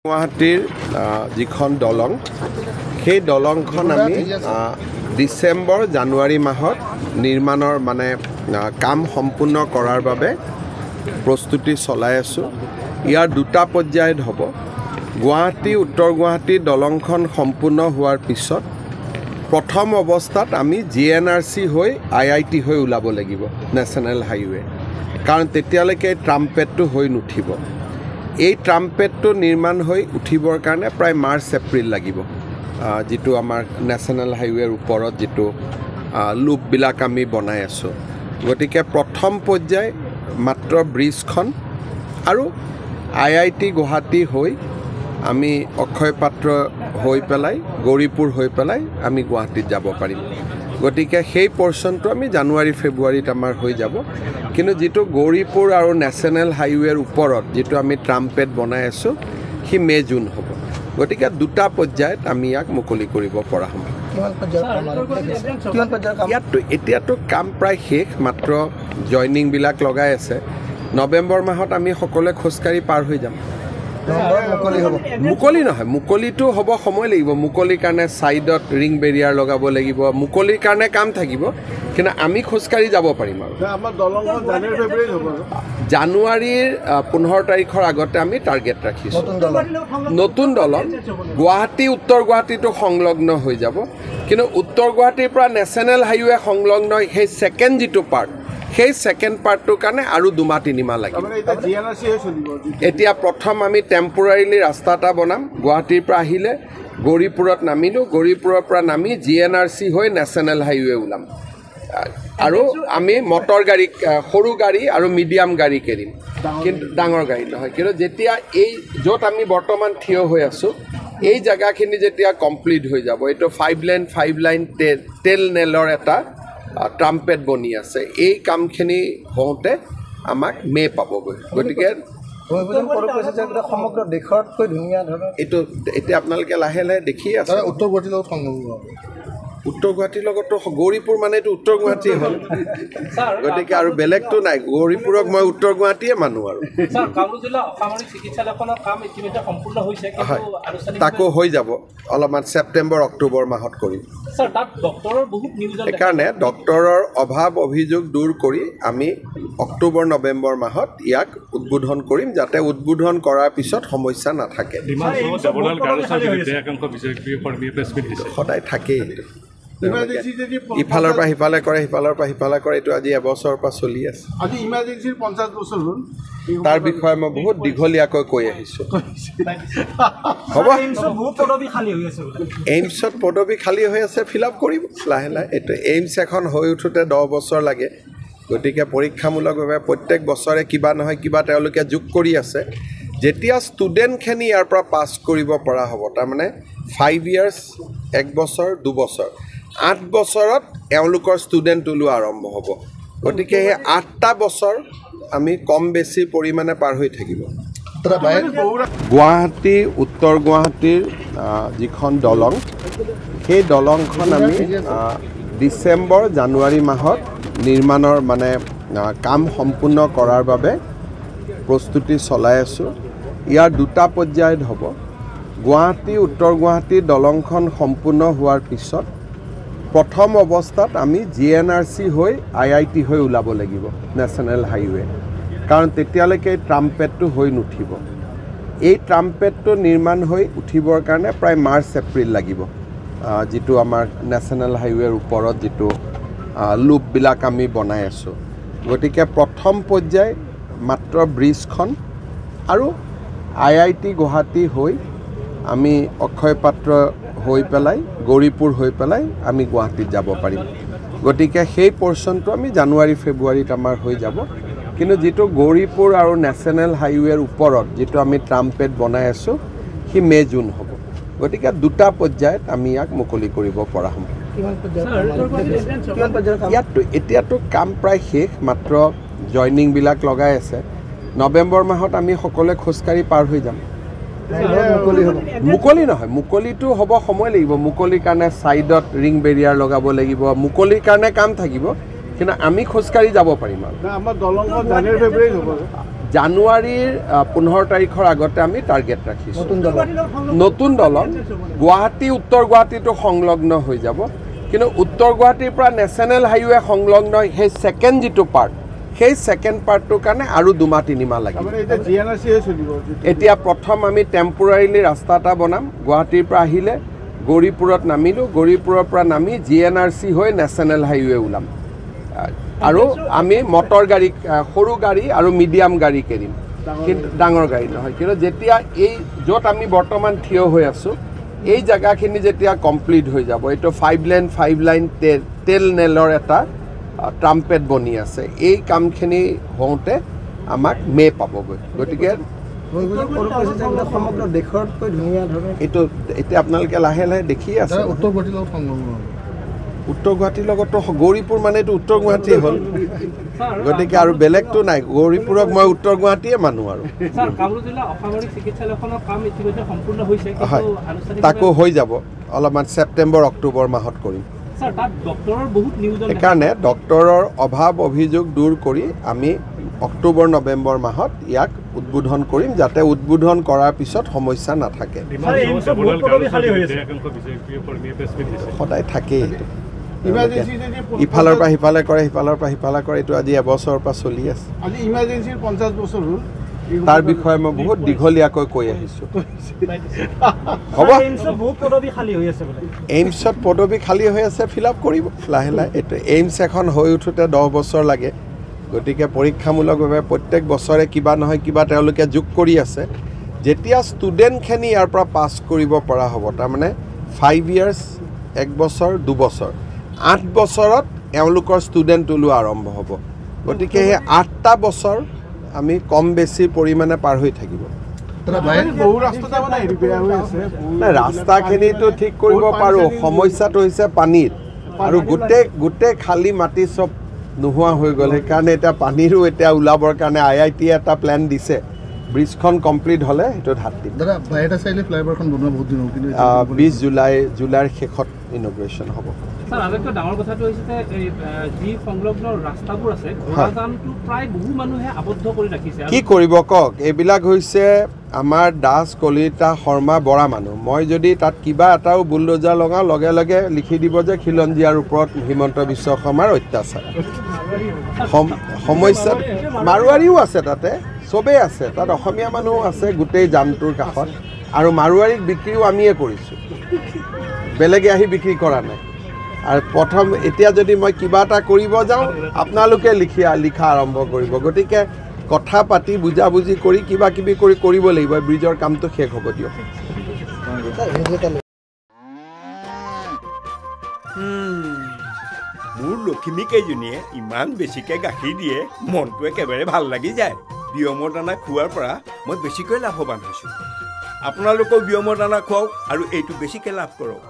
গুৱাহাটীৰ যিখন দলং সেই দলংখন আমি ডিসেম্বৰ জানুৱাৰী মাহত নিৰ্মাণৰ কাম সম্পূৰ্ণ কৰাৰ বাবে প্ৰস্তুতি চলাই আছো। ইয়াৰ দুটা পৰ্যায়ত হ'ব। গুৱাহাটী উত্তৰ গুৱাহাটী দলংখন সম্পূৰ্ণ হোৱাৰ পিছত প্ৰথম অৱস্থাত আমি GNRC হৈ IIT হৈ ওলাব লাগিব নেশ্যনেল হাইৱে, কাৰণ তেতিয়ালৈকে ট্ৰাম্পেটটো হৈ নুঠিব। এই ট্ৰাম্পেটটো নিৰ্মাণ হৈ উঠিবৰ কাৰণে প্ৰায় মাৰ্চ এপ্ৰিল লাগিব, যিটো আমাৰ নেশ্যনেল হাইৱেৰ ওপৰত যিটো লুপবিলাক আমি বনাই আছোঁ। গতিকে প্ৰথম পৰ্যায় মাত্ৰ ব্ৰিজখন আৰু IIT গুৱাহাটী হৈ আমি অক্ষয় পাত্ৰ হৈ পেলাই গৌৰীপুৰ হৈ পেলাই আমি গুৱাহাটীত যাব পাৰিম। গতিকে সেই পৰ্চনটো আমি জানুৱাৰী ফেব্ৰুৱাৰীত আমাৰ হৈ যাব। কিন্তু যিটো গৌৰীপুৰ আৰু নেশ্যনেল হাইৱেৰ ওপৰত যিটো আমি ট্ৰাম্পেট বনাই আছোঁ সি মে' জুন হ'ব। গতিকে দুটা পৰ্যায়ত আমি ইয়াক মুকলি কৰিব পৰা হ'ম। ইয়াততো এতিয়াতো কাম প্ৰায় শেষ, মাত্ৰ জইনিংবিলাক লগাই আছে। নৱেম্বৰ মাহত আমি সকলোৱে খোজকাঢ়ি পাৰ হৈ যাম। মুকলি নহয়, মুকলিটো হ'ব সময় লাগিব। মুকলিৰ কাৰণে ছাইডত ৰিং বেৰিয়াৰ লগাব লাগিব, মুকলিৰ কাৰণে কাম থাকিব, কিন্তু আমি খোজকাঢ়ি যাব পাৰিম। আৰু জানুৱাৰীৰ 15 তাৰিখৰ আগতে আমি টাৰ্গেট ৰাখিছোঁ। নতুন দলং গুৱাহাটী উত্তৰ গুৱাহাটীটো সংলগ্ন হৈ যাব, কিন্তু উত্তৰ গুৱাহাটীৰ পৰা নেশ্যনেল হাইৱে সংলগ্ন সেই ছেকেণ্ড যিটো পাৰ্ট, সেই ছেকেণ্ড পাৰ্টটোৰ কাৰণে আৰু 2-3 মাহ লাগিব। এতিয়া প্ৰথম আমি টেম্পৰাৰীলি ৰাস্তা এটা বনাম। গুৱাহাটীৰ পৰা আহিলে গৌৰীপুৰত নামিলোঁ, গৌৰীপুৰৰ পৰা নামি GNRC হৈ নেশ্যনেল হাইৱে ওলাম। আৰু আমি মটৰ গাড়ী, সৰু গাড়ী আৰু মিডিয়াম গাড়ী কিনিম, কিন্তু ডাঙৰ গাড়ী নহয়। কিন্তু যেতিয়া এই য'ত আমি বৰ্তমান থিয় হৈ আছোঁ এই জেগাখিনি যেতিয়া কমপ্লিট হৈ যাব, এইটো 5 লাইন টেল নেলৰ এটা ট্ৰাম্পেট বনি আছে। এই কামখিনি হওঁতে আমাক মে' পাবগৈ। গতিকে সমগ্ৰ দেশতকৈ ধুনীয়া ধৰণৰ এইটো এতিয়া আপোনালোকে লাহে লাহে দেখি আছে। উত্তৰ গুৱাহাটীৰ লগত সংলগ্ন হ'ব। উত্তৰ গুৱাহাটীৰ লগতো গৌৰীপুৰ মানে এইটো উত্তৰ গুৱাহাটী হ'ল। গতিকে আৰু বেলেগটো নাই। গৌৰীপুৰক মই উত্তৰ গুৱাহাটীয়ে মানো। আৰু তাকো হৈ যাব অলপমান ছেপ্টেম্বৰ অক্টোবৰ মাহত কৰিম। সেইকাৰণে ডক্তৰৰ অভাৱ অভিযোগ দূৰ কৰি আমি অক্টোবৰ নৱেম্বৰ মাহত ইয়াক উদ্বোধন কৰিম, যাতে উদ্বোধন কৰাৰ পিছত সমস্যা নাথাকে। সদায় থাকেই। ইফালৰ পৰা সিফালে কৰে, সিফালৰ পৰা সিফালে কৰে। এইটো আজি এবছৰৰ পৰা চলি আছে। আজি ইমাৰ্জেঞ্চিৰ 50 বছৰ হ'ল। তাৰ বিষয়ে মই বহুত দীঘলীয়াকৈ কৈ আহিছোঁ। হ'ব, এইমছত পদবী খালী হৈ আছে, ফিল আপ কৰিব লাহে লাহে। এইটো এইমছ এখন হৈ উঠোঁতে 10 বছৰ লাগে। গতিকে পৰীক্ষামূলকভাৱে প্ৰত্যেক বছৰে কিবা নহয় কিবা তেওঁলোকে যোগ কৰি আছে। যেতিয়া ষ্টুডেণ্টখিনি ইয়াৰ পৰা পাছ কৰিব পৰা হ'ব, তাৰমানে 5 years, 1 বছৰ 2 বছৰ, 8 বছৰত এওঁলোকৰ ষ্টুডেণ্ট ওলোৱা আৰম্ভ হ'ব। গতিকে সেই 8টা বছৰ আমি কম বেছি পৰিমাণে পাৰ হৈ থাকিব। গুৱাহাটী উত্তৰ গুৱাহাটীৰ যিখন দলং সেই দলংখন আমি ডিচেম্বৰ জানুৱাৰী মাহত নিৰ্মাণৰ কাম সম্পূৰ্ণ কৰাৰ বাবে প্ৰস্তুতি চলাই আছোঁ। ইয়াৰ দুটা পৰ্যায়ত হ'ব। গুৱাহাটী উত্তৰ গুৱাহাটী দলংখন সম্পূৰ্ণ হোৱাৰ পিছত প্ৰথম অৱস্থাত আমি GNRC হৈ IIT হৈ ওলাব লাগিব নেশ্যনেল হাইৱে, কাৰণ তেতিয়ালৈকে ট্ৰাম্পেটটো হৈ নুঠিব। এই ট্ৰাম্পেটটো নিৰ্মাণ হৈ উঠিবৰ কাৰণে প্ৰায় মাৰ্চ এপ্ৰিল লাগিব, যিটো আমাৰ নেশ্যনেল হাইৱেৰ ওপৰত যিটো লুপবিলাক আমি বনাই আছোঁ। গতিকে প্ৰথম পৰ্যায় মাত্ৰ ব্ৰিজখন আৰু IIT গুৱাহাটী হৈ আমি অক্ষয় পাত্ৰ হৈ পেলাই গৌৰীপুৰ হৈ পেলাই আমি গুৱাহাটীত যাব পাৰিম। গতিকে সেই পৰ্চনটো আমি জানুৱাৰী ফেব্ৰুৱাৰীত আমাৰ হৈ যাব। কিন্তু যিটো গৌৰীপুৰ আৰু নেশ্যনেল হাইৱেৰ ওপৰত যিটো আমি ট্ৰাম্পেট বনাই আছোঁ সি মে' জুন হ'ব। গতিকে দুটা পৰ্যায়ত আমি ইয়াক মুকলি কৰিব পৰা হ'ম। ইয়াততো এতিয়াতো কাম প্ৰায় শেষ, মাত্ৰ জইনিংবিলাক লগাই আছে। নৱেম্বৰ মাহত আমি সকলোৱে খোজকাঢ়ি পাৰ হৈ যাম। মুকলি নহয়, মুকলিটো হ'ব সময় লাগিব। মুকলিৰ কাৰণে ছাইডত ৰিং বেৰিয়াৰ লগাব লাগিব, মুকলিৰ কাৰণে কাম থাকিব, কিন্তু আমি খোজকাঢ়ি যাব পাৰিম। আৰু জানুৱাৰীৰ 15 তাৰিখৰ আগতে আমি টাৰ্গেট ৰাখিছোঁ নতুন দলং গুৱাহাটী উত্তৰ গুৱাহাটীটো সংলগ্ন হৈ যাব কিন্তু উত্তৰ গুৱাহাটীৰ পৰা নেশ্যনেল হাইৱে সংলগ্ন সেই ছেকেণ্ড যিটো পাৰ্ট সেই ছেকেণ্ড পাৰ্টটোৰ কাৰণে আৰু 2-3 মাহ লাগিব এতিয়া প্ৰথম আমি টেম্পৰাৰীলি ৰাস্তা এটা বনাম গুৱাহাটীৰ পৰা আহিলে গৌৰীপুৰত নামিলোঁ গৌৰীপুৰৰ পৰা নামি GNRC হৈ নেশ্যনেল হাইৱে ওলাম আৰু আমি মটৰ গাড়ী সৰু গাড়ী আৰু মিডিয়াম গাড়ী কেৰিম কিন্তু ডাঙৰ গাড়ী নহয় কিন্তু যেতিয়া এই য'ত আমি বৰ্তমান থিয় হৈ আছোঁ এই জেগাখিনি যেতিয়া কমপ্লিট হৈ যাব এইটো 5 লাইন তেল নেলৰ এটা ট্ৰাম্পেট বনি আছে এই কামখিনি হওঁতে আমাক মে পাবগৈ গতিকে সমগ্ৰ দেশতকৈ ধুনীয়া ধৰণে এইটো এতিয়া আপোনালোকে লাহে লাহে দেখি আছে উত্তৰ গুৱাহাটীৰ লগত সংলগ্ন উত্তৰ গুৱাহাটীৰ লগতো গৌৰীপুৰ মানে এইটো উত্তৰ গুৱাহাটীয়ে হ'ল গতিকে আৰু বেলেগটো নাই গৌৰীপুৰক মই উত্তৰ গুৱাহাটীয়ে মানো আৰু হয় তাকো হৈ যাব অলপমান ছেপ্টেম্বৰ অক্টোবৰ মাহত কৰিম সেইকাৰণে ডক্তৰৰ অভাৱ অভিযোগ দূৰ কৰি আমি অক্টোবৰ নৱেম্বৰ মাহত ইয়াক উদ্বোধন কৰিম যাতে উদ্বোধন কৰাৰ পিছত সমস্যা নাথাকে সদায় থাকেই ইফালৰ পৰা সিফালে কৰে সিফালৰ পৰা সিফালে কৰে এইটো আজি এবছৰৰ পৰা চলি আছে আজি ইমাৰ্জেঞ্চিৰ 50 বছৰ হ'ল তাৰ বিষয়ে মই বহুত দীঘলীয়াকৈ কৈ আহিছোঁ হ'ব এইমছত পদবী খালী হৈ আছে ফিল আপ কৰিব লাহে লাহে এইটো এইমছ এখন হৈ উঠোঁতে 10 বছৰ লাগে গতিকে পৰীক্ষামূলকভাৱে প্ৰত্যেক বছৰে কিবা নহয় কিবা তেওঁলোকে যোগ কৰি আছে যেতিয়া ষ্টুডেণ্টখিনি ইয়াৰ পৰা পাছ কৰিব পৰা হ'ব তাৰমানে 5 ইয়াৰ্ছ 1 বছৰ 2 বছৰ 8 বছৰত এওঁলোকৰ ষ্টুডেণ্ট ওলোৱা আৰম্ভ হ'ব গতিকে সেই 8টা বছৰ আমি কম বেছি পৰিমাণে পাৰ হৈ থাকিব ৰাস্তাখিনিতো ঠিক কৰিব পাৰোঁ সমস্যাটো হৈছে পানীৰ আৰু গোটেই খালী মাটি চব নোহোৱা হৈ গ'ল সেইকাৰণে এতিয়া পানীৰো এতিয়া ওলাবৰ কাৰণে IIT এটা প্লেন দিছে ব্ৰিজখন কমপ্লিট হ'লে সেইটোত হাত দিম 20 জুলাইৰ শেষত ইনগ্ৰেশ্যন হ'ব স্যাৰ আৰেকটা ডাঙৰ কথাটো হৈছে যে যি সংলগ্ন ৰাস্তাবোৰ আছে ঘোঁৰাজানটো প্ৰায় বহু মানুহে আবদ্ধ কৰি ৰাখিছে কি কৰিব কক এইবিলাক হৈছে আমাৰ দাস কলিতা শৰ্মা বৰা মানুহ মই যদি তাত কিবা এটাও বুলডোজাৰ লগাওঁ লগে লগে লিখি দিব যে খিলঞ্জীয়াৰ ওপৰত হিমন্ত বিশ্ব শৰ্মাৰ অত্যাচাৰ সমস্যা মাৰোৱাৰীও আছে তাতে চবেই আছে তাত অসমীয়া মানুহো আছে গোটেই জানটোৰ কাষত আৰু মাৰোৱাৰীক বিক্ৰীও আমিয়ে কৰিছোঁ বেলেগে আহি বিক্ৰী কৰা নাই আৰু প্ৰথম এতিয়া যদি মই কিবা এটা কৰিব যাওঁ আপোনালোকে লিখা আৰম্ভ কৰিব গতিকে কথা পাতি বুজাবুজি কৰি কিবা কিবি কৰিব লাগিব ব্ৰিজৰ কামটো শেষ হ'ব দিয়ক মোৰ লখিমী কেইজনীয়ে ইমান বেছিকৈ গাখীৰ দিয়ে মনটো একেবাৰে ভাল লাগি যায় বিয়মৰ দানা খোৱাৰ পৰা মই বেছিকৈ লাভৱান হৈছোঁ আপোনালোকেও বিয়মৰ দানা খুৱাওক আৰু এইটো বেছিকৈ লাভ কৰক